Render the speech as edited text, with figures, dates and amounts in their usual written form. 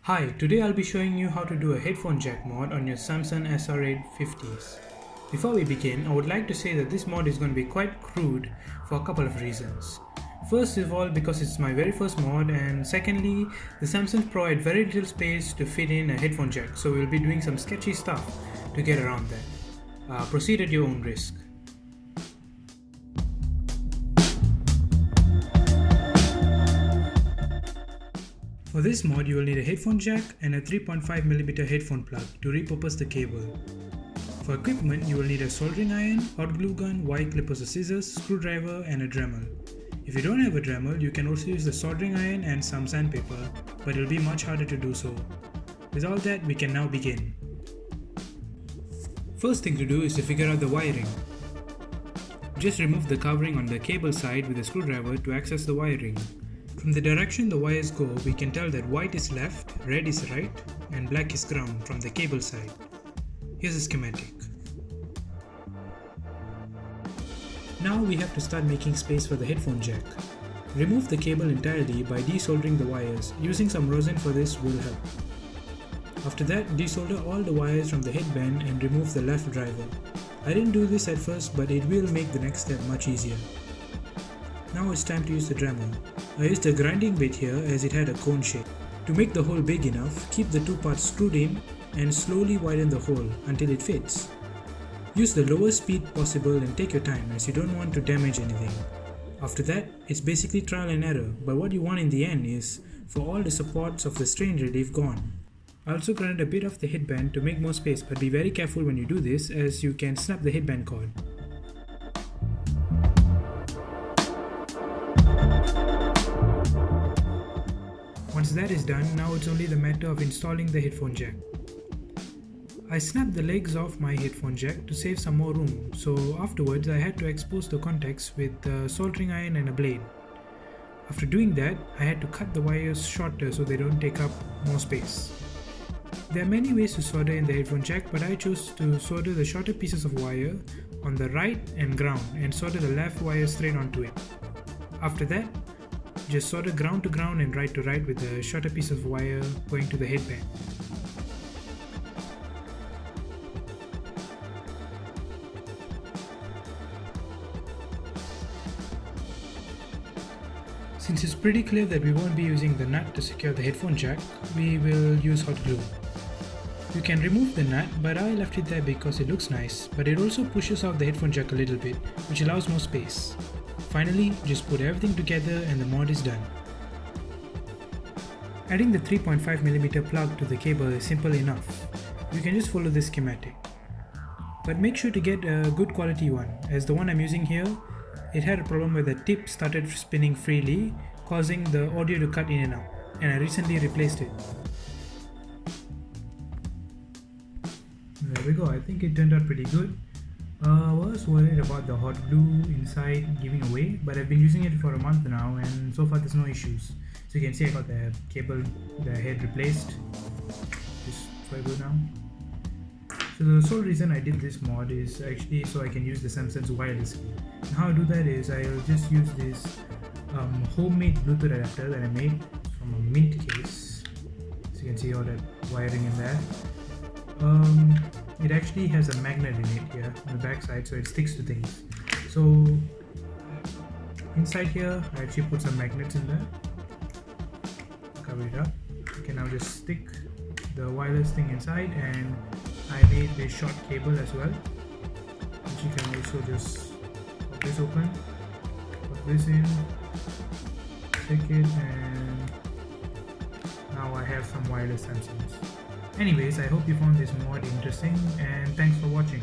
Hi, today I'll be showing you how to do a headphone jack mod on your Samsung SR850s. Before we begin, I would like to say that this mod is going to be quite crude for a couple of reasons. First of all, because it's my very first mod, and secondly, the Samsung provide very little space to fit in a headphone jack, so we'll be doing some sketchy stuff to get around that. Proceed at your own risk. For this mod, you will need a headphone jack and a 3.5mm headphone plug to repurpose the cable. For equipment, you will need a soldering iron, hot glue gun, wire clippers or scissors, screwdriver and a Dremel. If you don't have a Dremel, you can also use the soldering iron and some sandpaper, but it will be much harder to do so. With all that, we can now begin. First thing to do is to figure out the wiring. Just remove the covering on the cable side with a screwdriver to access the wiring. From the direction the wires go, we can tell that white is left, red is right, and black is ground from the cable side. Here's a schematic. Now we have to start making space for the headphone jack. Remove the cable entirely by desoldering the wires. Using some rosin for this will help. After that, desolder all the wires from the headband and remove the left driver. I didn't do this at first, but it will make the next step much easier. Now it's time to use the Dremel. I used a grinding bit here as it had a cone shape. To make the hole big enough, keep the two parts screwed in and slowly widen the hole until it fits. Use the lowest speed possible and take your time as you don't want to damage anything. After that, it's basically trial and error, but what you want in the end is for all the supports of the strain relief gone. I also grinded a bit of the headband to make more space, but be very careful when you do this as you can snap the headband cord. Once that is done, now it's only the matter of installing the headphone jack. I snapped the legs off my headphone jack to save some more room, so afterwards I had to expose the contacts with a soldering iron and a blade. After doing that, I had to cut the wires shorter so they don't take up more space. There are many ways to solder in the headphone jack, but I chose to solder the shorter pieces of wire on the right and ground and solder the left wire straight onto it. After that, just solder ground to ground and right to right with the shorter piece of wire going to the headband. Since it's pretty clear that we won't be using the nut to secure the headphone jack, we will use hot glue. You can remove the nut, but I left it there because it looks nice, but it also pushes out the headphone jack a little bit, which allows more space. Finally, just put everything together and the mod is done. Adding the 3.5mm plug to the cable is simple enough. You can just follow this schematic. But make sure to get a good quality one, as the one I'm using here, it had a problem where the tip started spinning freely, causing the audio to cut in and out, and I recently replaced it. There we go, I think it turned out pretty good. I was worried about the hot glue inside giving away, but I've been using it for a month now and so far there's no issues. So you can see I got the cable, the head replaced. Just quite good now. So the sole reason I did this mod is actually so I can use the Samsung's wireless key. And how I do that is I'll just use this homemade Bluetooth adapter that I made from a mint case. So you can see all that wiring in there. It actually has a magnet in it here on the back side, so it sticks to things. So inside here I actually put some magnets in there, cover it up. You can now just stick the wireless thing inside, and I made this short cable as well, which you can also just pop this open, put this in, stick it, and now I have some wireless Samsungs. Anyways, I hope you found this mod interesting and thanks for watching.